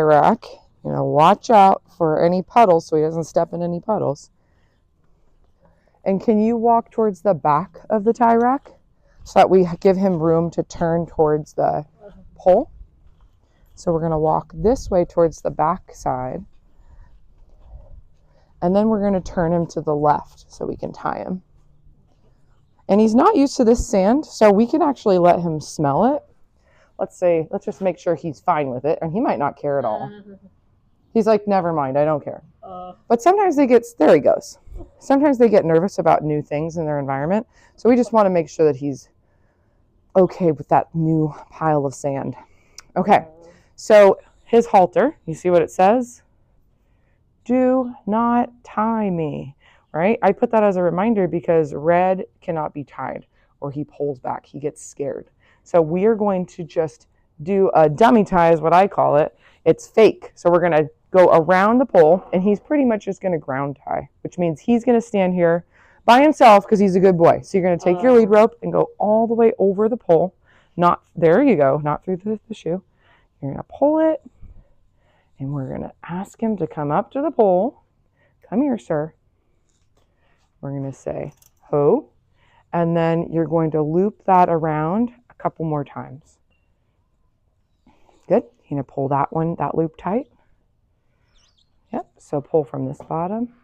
rack. You know, watch out for any puddles so he doesn't step in any puddles. And can you walk towards the back of the tie rack so that we give him room to turn towards the pole? So we're going to walk this way towards the back side. And then we're going to turn him to the left so we can tie him. And he's not used to this sand, so we can actually let him smell it. Let's just make sure he's fine with it, and he might not care at all. He's like, never mind, I don't care. But sometimes there he goes. Sometimes they get nervous about new things in their environment, so we just want to make sure that he's okay with that new pile of sand. Okay, so his halter, you see what it says? Do not tie me, right? I put that as a reminder because Red cannot be tied or he pulls back. He gets scared. So we are going to just do a dummy tie is what I call it. It's fake. So we're going to go around the pole and he's pretty much just going to ground tie, which means he's going to stand here by himself because he's a good boy. So you're going to take your lead rope and go all the way over the pole. There you go, not through the shoe. You're going to pull it and we're going to ask him to come up to the pole. Come here, sir. We're going to say, ho. And then you're going to loop that around a couple more times. Good. You're going to pull that loop tight. Yep. So pull from this bottom.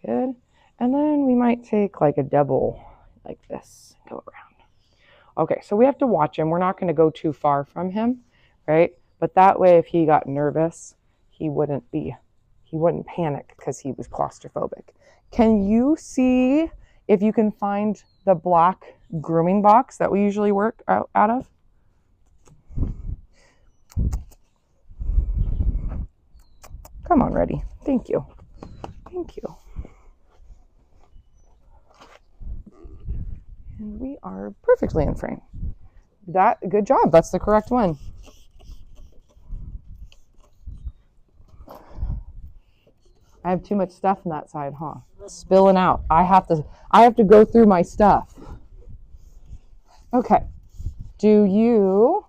Good. And then we might take like a double like this, go around. Okay. So we have to watch him. We're not going to go too far from him, right? But that way, if he got nervous, he wouldn't panic because he was claustrophobic. Can you see if you can find the black grooming box that we usually work out of? Come on, Reddy. Thank you. Thank you. And we are perfectly in frame. Good job. That's the correct one. I have too much stuff on that side, huh? Spilling out. I have to go through my stuff. Okay. Do you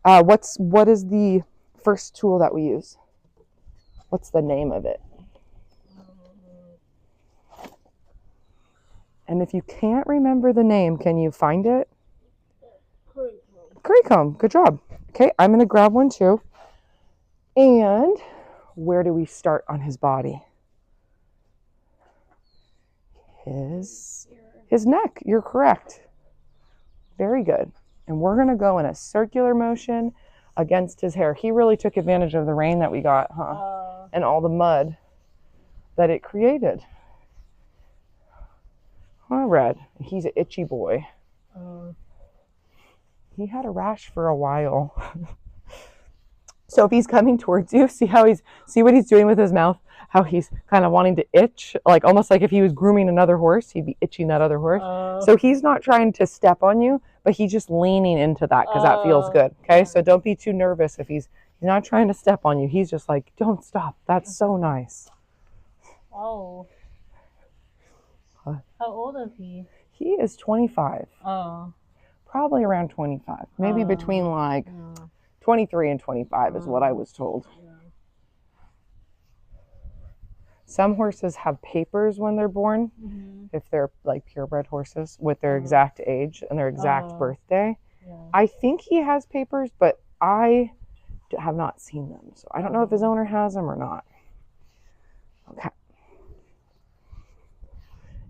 what is the first tool that we use? What's the name of it? And if you can't remember the name, can you find it? Curry comb. Good job. Okay, I'm going to grab one too. And where do we start on his body? His neck. You're correct. Very good. And we're going to go in a circular motion against his hair. He really took advantage of the rain that we got, huh? And all the mud that it created. All right. He's an itchy boy. He had a rash for a while. So if he's coming towards you, see what he's doing with his mouth, how he's kind of wanting to itch, like almost like if he was grooming another horse, he'd be itching that other horse. So he's not trying to step on you, but he's just leaning into that because that feels good. Okay, so don't be too nervous if he's not trying to step on you. He's just like, don't stop. That's so nice. Oh. How old is he? He is 25. Oh. Probably around 25. Maybe between like 23 and 25 is what I was told. Yeah. Some horses have papers when they're born, if they're like purebred horses, with their exact age and their exact birthday. Yeah. I think he has papers, but I have not seen them. So I don't know if his owner has them or not. Okay.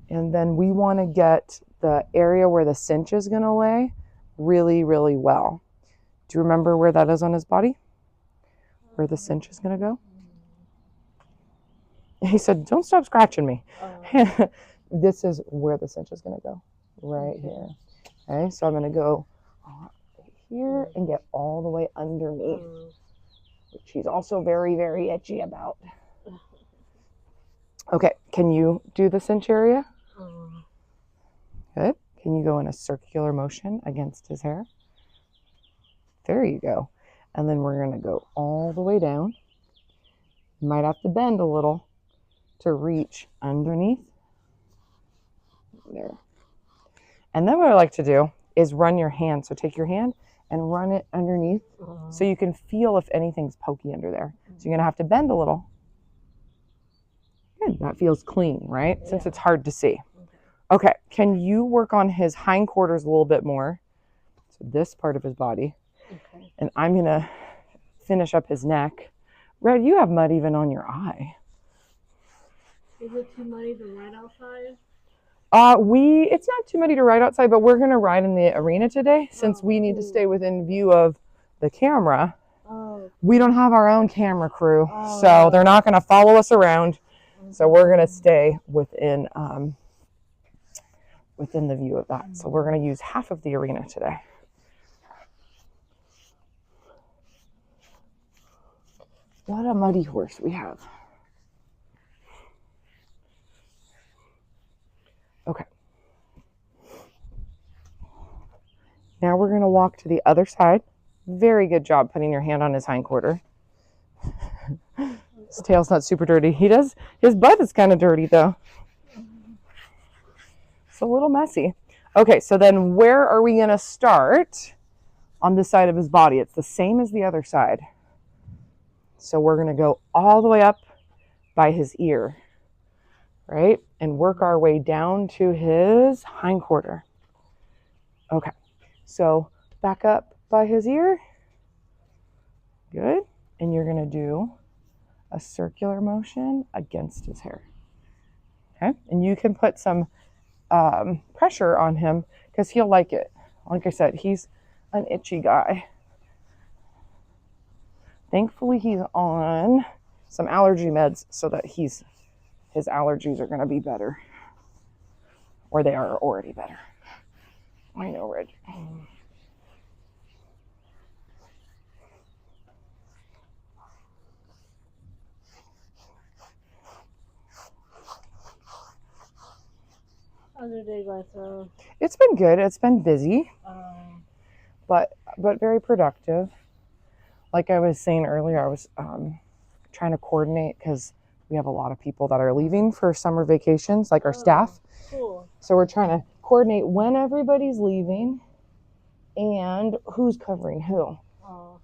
And then we want to get the area where the cinch is going to lay really, really well. Do you remember where that is on his body? Where the cinch is going to go? He said, don't stop scratching me. This is where the cinch is going to go. Right here. Okay, so I'm going to go here and get all the way underneath, which he's also very, very itchy about. Okay, can you do the cinch area? Good. Can you go in a circular motion against his hair? There you go. And then we're going to go all the way down. You might have to bend a little to reach underneath. There. And then what I like to do is run your hand. So take your hand and run it underneath so you can feel if anything's pokey under there. So you're going to have to bend a little. Good. That feels clean, right? Yeah. Since it's hard to see. Okay. Can you work on his hindquarters a little bit more? So this part of his body. Okay. And I'm going to finish up his neck. Red, you have mud even on your eye. Is it too muddy to ride outside? It's not too muddy to ride outside, but we're going to ride in the arena today since we need to stay within view of the camera. Oh. We don't have our own camera crew, so they're not going to follow us around. So we're going to stay within the view of that. So we're going to use half of the arena today. What a muddy horse we have. Okay. Now we're going to walk to the other side. Very good job putting your hand on his hindquarter. His tail's not super dirty. His butt is kind of dirty though. It's a little messy. Okay, so then where are we going to start on this side of his body? It's the same as the other side. So we're going to go all the way up by his ear, right? And work our way down to his hindquarter. Okay, so back up by his ear. Good. And you're going to do a circular motion against his hair. Okay, and you can put some pressure on him because he'll like it. Like I said, he's an itchy guy. Thankfully, he's on some allergy meds so that his allergies are going to be better. Or they are already better. I know, Red. How's your day going, sir? It's been good. It's been busy, but very productive. Like I was saying earlier, I was trying to coordinate because we have a lot of people that are leaving for summer vacations, like our staff. Cool. So we're trying to coordinate when everybody's leaving and who's covering who. Oh.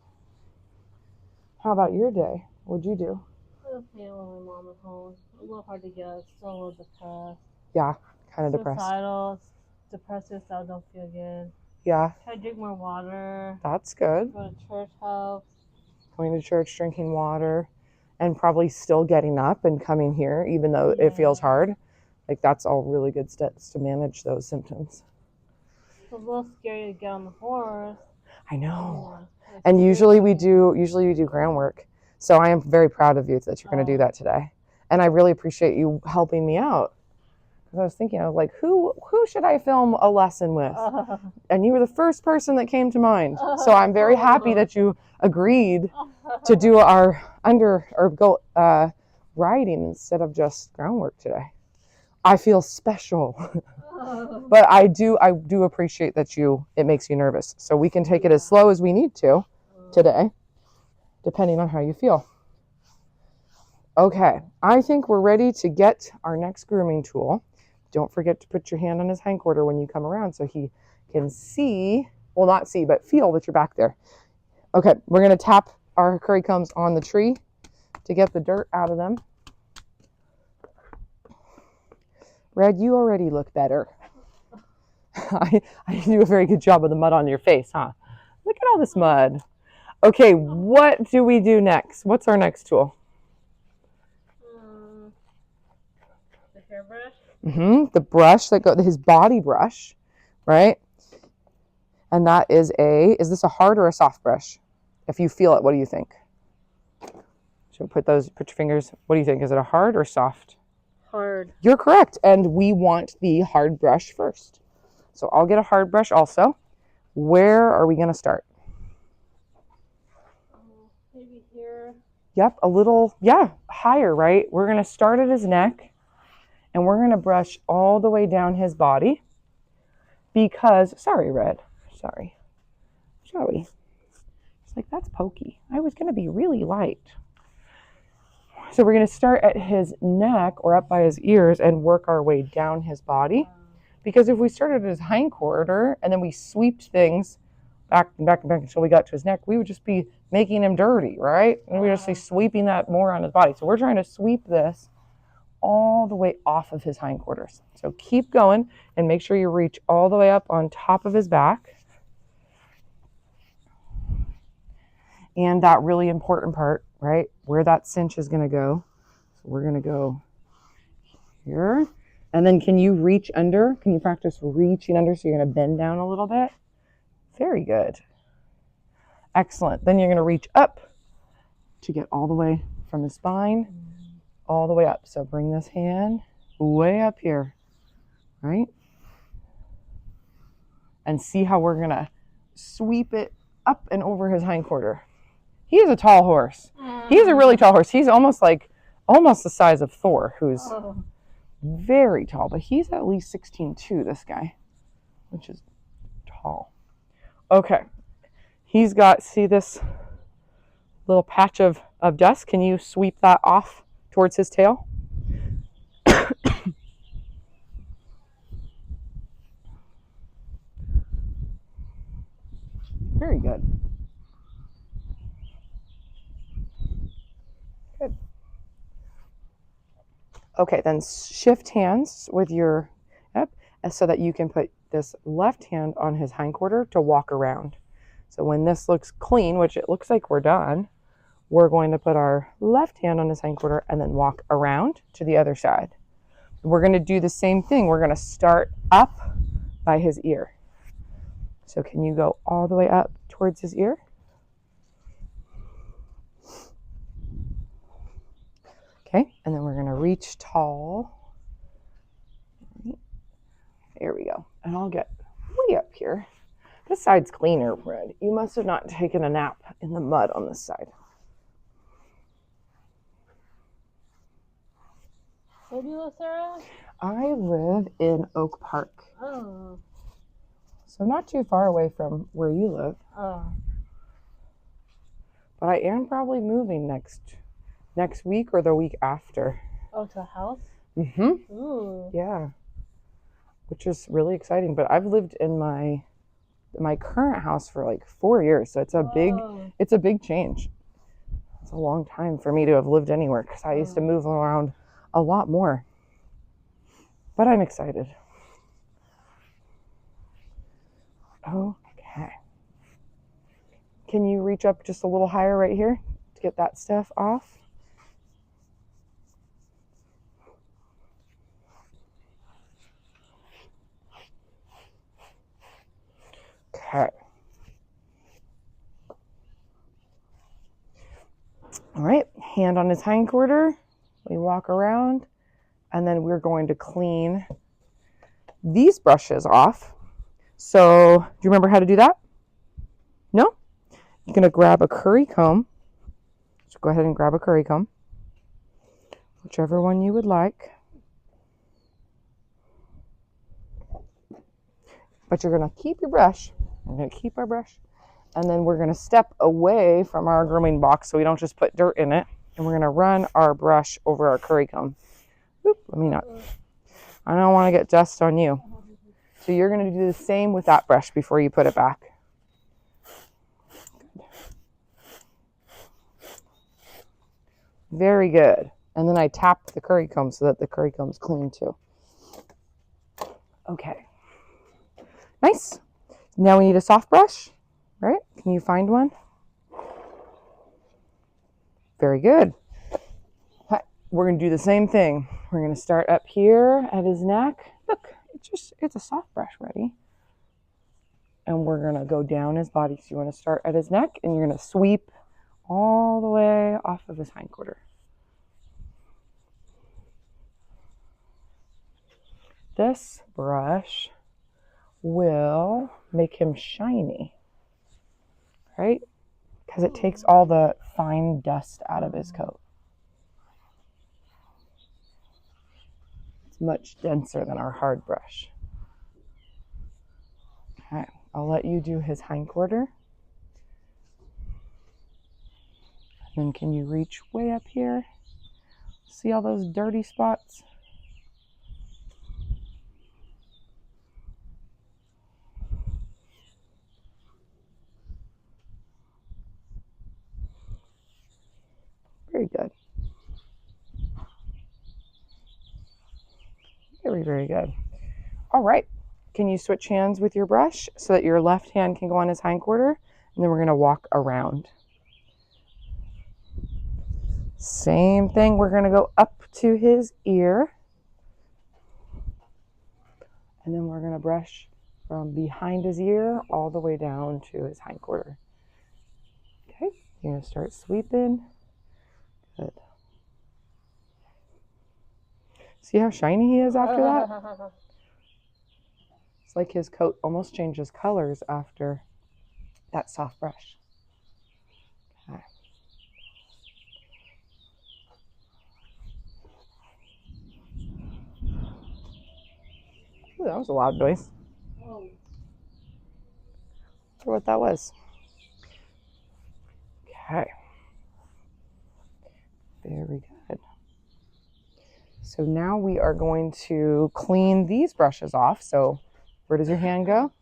How about your day? What'd you do? I was staying with my mom at home. A little hard to get. Still a little depressed. Yeah, kind of depressed. Suicidal, depressive, so I don't feel good. Yeah. Try to drink more water. That's good. Go to church helps. Going to church, drinking water, and probably still getting up and coming here, even though it feels hard. Like that's all really good steps to manage those symptoms. It's a little scary to get on the horse. I know. And usually we do groundwork. So I am very proud of you that you're going to do that today. And I really appreciate you helping me out. Because I was thinking, I was like, who should I film a lesson with? And you were the first person that came to mind. So I'm very happy that you agreed to do our riding instead of just groundwork today. I feel special. But I do appreciate that it makes you nervous. So we can take it as slow as we need to today, depending on how you feel. Okay, I think we're ready to get our next grooming tool. Don't forget to put your hand on his hindquarter when you come around so he can see, well, not see, but feel that you're back there. Okay, we're going to tap our curry combs on the tree to get the dirt out of them. Red, you already look better. I do a very good job of the mud on your face, huh? Look at all this mud. Okay, what do we do next? What's our next tool? The hairbrush? The brush his body brush, right? And that is this a hard or a soft brush? If you feel it, what do you think? So put your fingers, what do you think? Is it a hard or soft? Hard. You're correct. And we want the hard brush first. So I'll get a hard brush also. Where are we going to start? Maybe here. Yep, higher, right? We're going to start at his neck. And we're going to brush all the way down his body because, sorry, Red, sorry. Shall we? It's like, that's pokey. I was going to be really light. So we're going to start at his neck or up by his ears and work our way down his body. Because if we started at his hindquarter and then we sweeped things back and back and back until we got to his neck, we would just be making him dirty, right? And we would just be sweeping that more on his body. So we're trying to sweep this all the way off of his hindquarters. So keep going and make sure you reach all the way up on top of his back. And that really important part, right, where that cinch is going to go. So we're going to go here. And then can you reach under? Can you practice reaching under? So you're going to bend down a little bit. Very good. Excellent. Then you're going to reach up to get all the way from the spine all the way up. So bring this hand way up here, right? And see how we're going to sweep it up and over his hindquarter. He is a tall horse. He's a really tall horse. He's almost the size of Thor, who's very tall, but he's at least 16'2", this guy, which is tall. Okay. He's got, see this little patch of dust? Can you sweep that off towards his tail? Very good. Good. Okay, then shift hands with your, so that you can put this left hand on his hindquarter to walk around. So when this looks clean, which it looks like we're done, we're going to put our left hand on his hindquarter and then walk around to the other side. We're going to do the same thing. We're going to start up by his ear. So can you go all the way up towards his ear? Okay, and then we're going to reach tall. There we go. And I'll get way up here. This side's cleaner, Red. You must have not taken a nap in the mud on this side. Where do you live, Sarah? I live in Oak Park. Oh. So not too far away from where you live. Oh. But I am probably moving next week or the week after. Oh, to a house? Mm-hmm. Ooh. Yeah. Which is really exciting. But I've lived in my current house for like 4 years. So it's a big change. It's a long time for me to have lived anywhere because I used to move around a lot more. But I'm excited. Okay. Can you reach up just a little higher right here to get that stuff off? Okay. All right, hand on his hindquarter. We walk around, and then we're going to clean these brushes off. So, do you remember how to do that? No? You're going to grab a curry comb. So go ahead and grab a curry comb, whichever one you would like. But you're going to keep your brush. We're going to keep our brush. And then we're going to step away from our grooming box so we don't just put dirt in it. And we're going to run our brush over our curry comb. Oop, let me not. I don't want to get dust on you. So you're going to do the same with that brush before you put it back. Very good. And then I tap the curry comb so that the curry comb's clean too. Okay. Nice. Now we need a soft brush, right? Can you find one? Very good. We're going to do the same thing. We're going to start up here at his neck. Look, it's a soft brush ready. And we're going to go down his body. So you want to start at his neck and you're going to sweep all the way off of his hindquarter. This brush will make him shiny, right? Because it takes all the fine dust out of his coat. It's much denser than our hard brush. Okay, I'll let you do his hindquarter. And then can you reach way up here? See all those dirty spots? Very, very good. All right. Can you switch hands with your brush so that your left hand can go on his hindquarter? And then we're going to walk around. Same thing. We're going to go up to his ear. And then we're going to brush from behind his ear all the way down to his hindquarter. Okay. You're going to start sweeping. Good. See how shiny he is after that? It's like his coat almost changes colors after that soft brush. Okay. Ooh, that was a loud noise. I wonder what that was. Okay. Very good. So now we are going to clean these brushes off. So where does your hand go?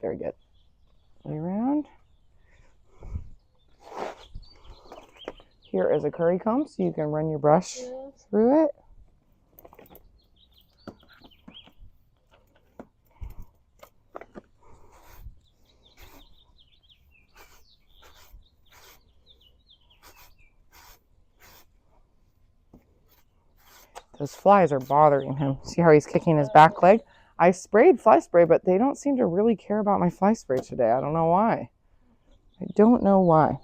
Very good. Way around. Here is a curry comb so you can run your brush through it. Those flies are bothering him. See how he's kicking his back leg? I sprayed fly spray, but they don't seem to really care about my fly spray today. I don't know why. I don't know why.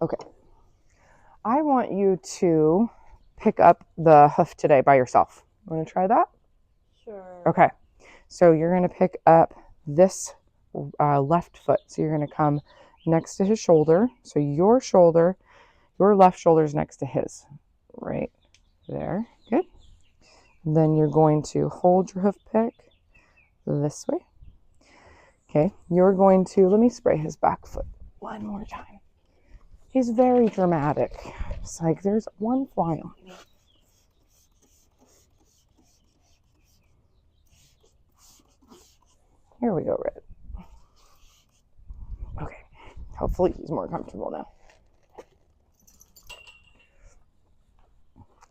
Okay. I want you to pick up the hoof today by yourself. Want to try that? Sure. Okay. So you're going to pick up this left foot. So you're going to come next to his shoulder. So your shoulder, your left shoulder is next to his. Right there. Good. And then you're going to hold your hoof pick this way. Okay. You're going to, let me spray his back foot one more time. He's very dramatic. It's like there's one fly on me. Here we go, Red. Okay. Hopefully he's more comfortable now.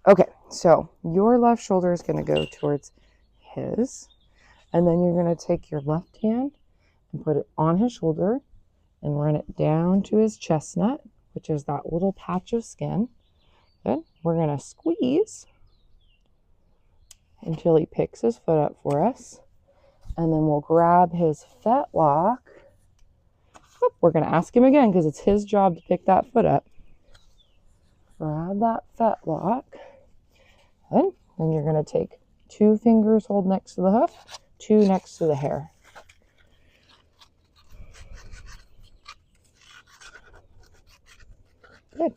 Okay, so your left shoulder is going to go towards his, and then you're going to take your left hand and put it on his shoulder and run it down to his chestnut, which is that little patch of skin. Good. We're going to squeeze until he picks his foot up for us, and then we'll grab his fetlock. We're going to ask him again because it's his job to pick that foot up. Grab that fetlock. Good. Then you're going to take 2 fingers, hold next to the hoof, 2 next to the hair. Good.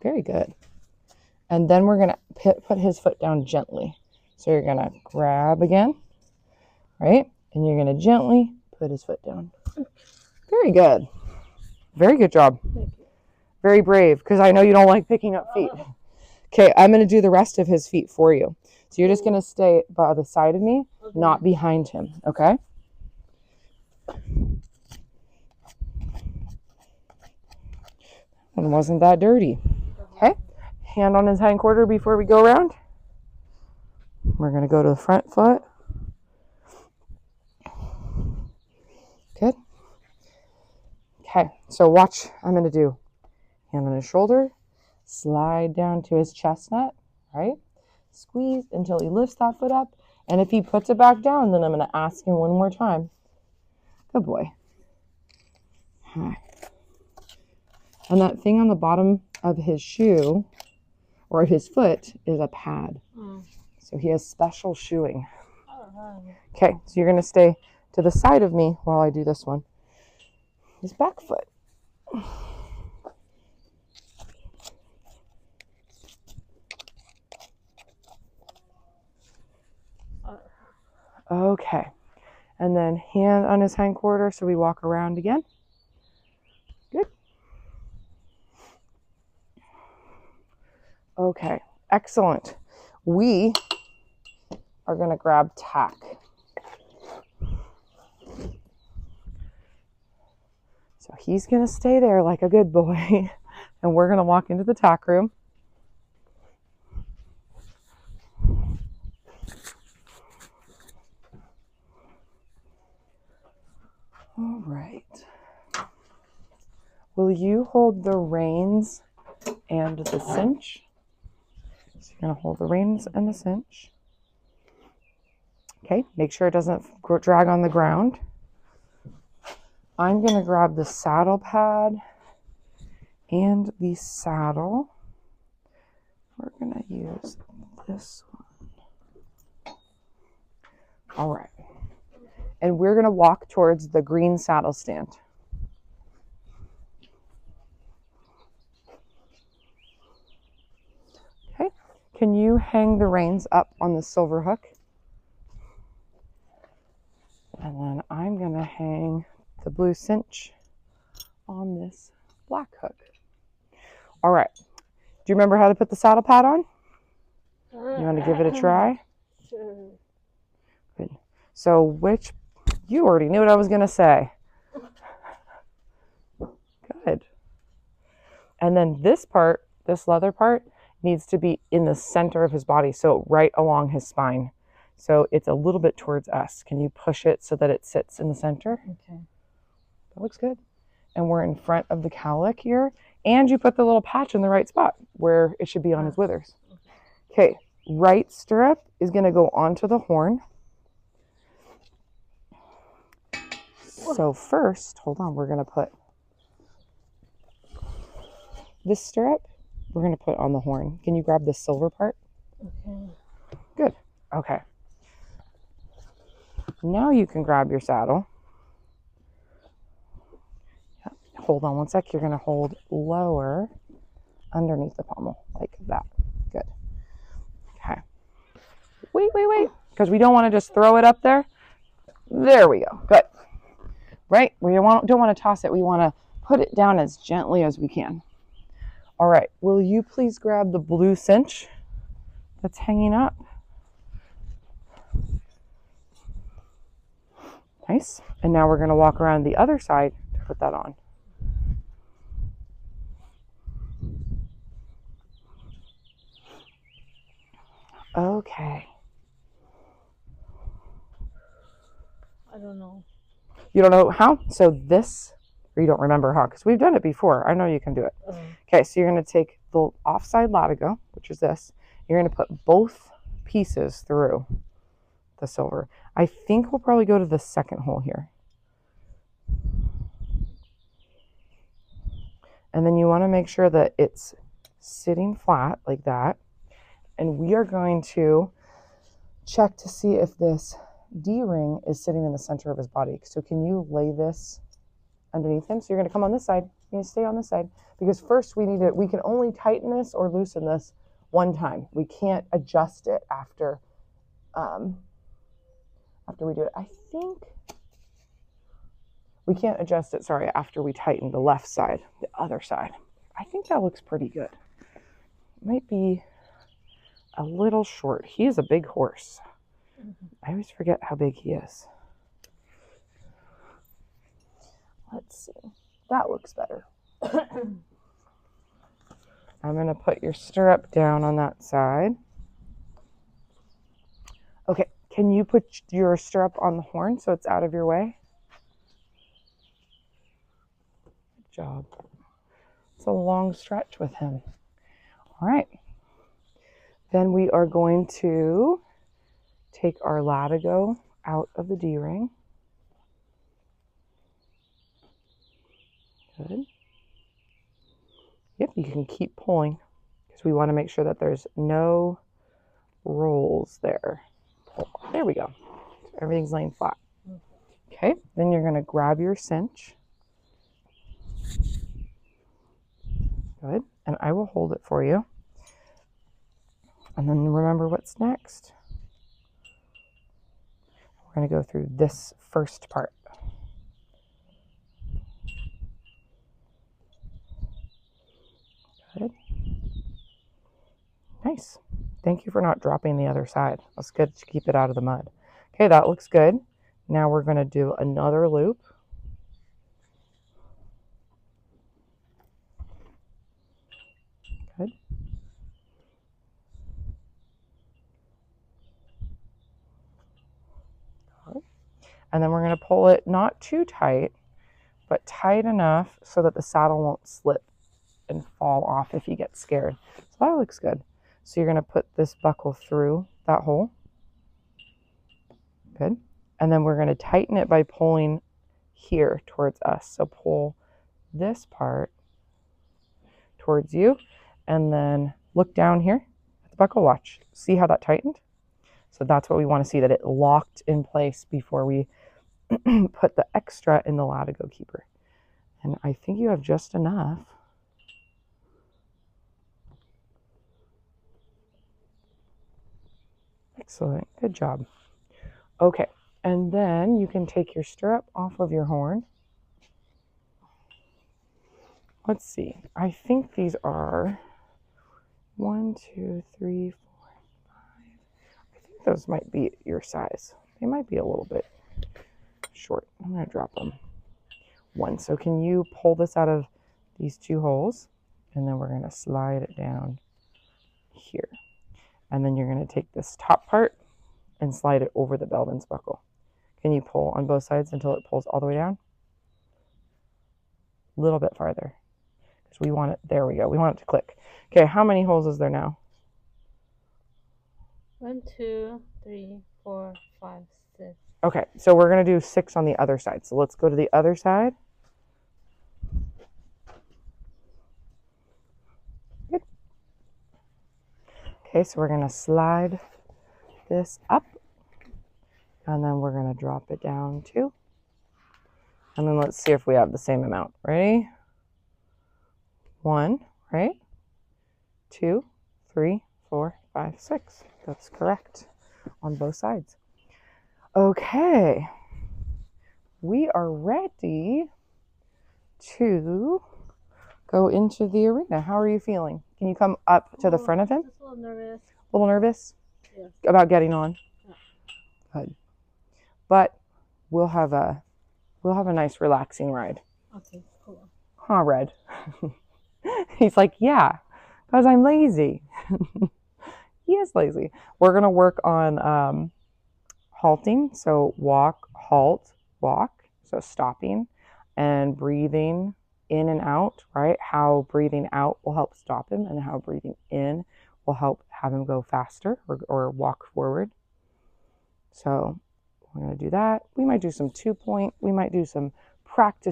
Very good. And then we're going to put his foot down gently. So you're going to grab again, right? And you're going to gently put his foot down. Very good. Very good job. Thank you. Very brave, because I know you don't like picking up feet. Okay, I'm going to do the rest of his feet for you. So you're just going to stay by the side of me, Okay. not behind him, okay? And wasn't that dirty. Okay, hand on his hindquarter before we go around. We're going to go to the front foot. Good. Okay, so watch. I'm going to do hand on his shoulder, slide down to his chestnut, right? Squeeze until he lifts that foot up. And if he puts it back down, then I'm going to ask him one more time. Good boy. Okay. And that thing on the bottom of his shoe or his foot is a pad. So he has special shoeing. Okay, so you're going to stay to the side of me while I do this one. His back foot. Okay, and then hand on his hindquarter so we walk around again. Good. Okay, excellent. We are going to grab tack. So he's going to stay there like a good boy, and we're going to walk into the tack room. right. Will you hold the reins and the cinch? So you're going to hold the reins and the cinch. Okay, make sure it doesn't drag on the ground. I'm going to grab the saddle pad and the saddle. We're going to use this one. All right. And we're going to walk towards the green saddle stand. Okay, can you hang the reins up on the silver hook? And then I'm going to hang the blue cinch on this black hook. All right. Do you remember how to put the saddle pad on? You want to give it a try? Sure. Good. So you already knew what I was going to say. Good. And then this part, this leather part, needs to be in the center of his body, so right along his spine. So it's a little bit towards us. Can you push it so that it sits in the center? Okay. That looks good. And we're in front of the cowlick here. And you put the little patch in the right spot where it should be on his withers. Okay, right stirrup is going to go onto the horn. So first, hold on, we're going to put this stirrup, we're going to put on the horn. Can you grab the silver part? Okay. Good. Okay. Now you can grab your saddle. Yep. Hold on one sec. You're going to hold lower underneath the pommel like that. Good. Okay. Wait. Because we don't want to just throw it up there. There we go. Good. Right? We don't want to toss it. We want to put it down as gently as we can. All right. Will you please grab the blue cinch that's hanging up? Nice. And now we're going to walk around the other side to put that on. Okay. I don't know. You don't know how? So this, or you don't remember how, because we've done it before. I know you can do it. Okay, so you're going to take the offside latigo, which is this. You're going to put both pieces through the silver. I think we'll probably go to the second hole here. And then you want to make sure that it's sitting flat like that. And we are going to check to see if this D-ring is sitting in the center of his body. So can you lay this underneath him? So you're going to come on this side. You're going to stay on this side. Because first we can only tighten this or loosen this one time. We can't adjust it after we do it. I think we can't adjust it, after we tighten the left side, the other side. I think that looks pretty good. It might be a little short. He is a big horse. I always forget how big he is. Let's see. That looks better. I'm going to put your stirrup down on that side. Okay, can you put your stirrup on the horn so it's out of your way? Good job. It's a long stretch with him. All right. Then we are going to take our latigo out of the D-ring. Good. Yep, you can keep pulling because we want to make sure that there's no rolls there. There we go. So everything's laying flat. Okay, then you're going to grab your cinch. Good. And I will hold it for you. And then remember what's next. We're going to go through this first part. Good. Nice. Thank you for not dropping the other side. That's good to keep it out of the mud. Okay, that looks good. Now we're going to do another loop. Good. Good. And then we're going to pull it not too tight, but tight enough so that the saddle won't slip and fall off if you get scared. So that looks good. So you're going to put this buckle through that hole. Good. And then we're going to tighten it by pulling here towards us. So pull this part towards you and then look down here at the buckle. Watch. See how that tightened? So that's what we want to see, that it locked in place before we put the extra in the latigo keeper. And I think you have just enough. Excellent. Good job. Okay. And then you can take your stirrup off of your horn. Let's see. I think these are 1, 2, 3, 4, 5. I think those might be your size. They might be a little bit short. I'm going to drop them. 1. So can you pull this out of these 2 holes? And then we're going to slide it down here. And then you're going to take this top part and slide it over the Belden's buckle. Can you pull on both sides until it pulls all the way down? A little bit farther. Because we want it, there we go. We want it to click. Okay, how many holes is there now? 1, 2, 3, 4, 5, 6. Okay, so we're going to do 6 on the other side. So let's go to the other side. Good. Okay, so we're going to slide this up. And then we're going to drop it down too. And then let's see if we have the same amount. Ready? 1, right? 2, 3, 4, 5, 6. That's correct on both sides. Okay. We are ready to go into the arena. How are you feeling? Can you come up to the front of him? Just a little nervous. A little nervous? Yeah. About getting on? Yeah. Good. But we'll have a nice relaxing ride. Okay, cool. Huh, Red? He's like, yeah, because I'm lazy. He is lazy. We're going to work on halting. So walk, halt, walk. So stopping and breathing in and out, right? How breathing out will help stop him and how breathing in will help have him go faster or walk forward. So we're going to do that. We might do some 2-point. We might do some practice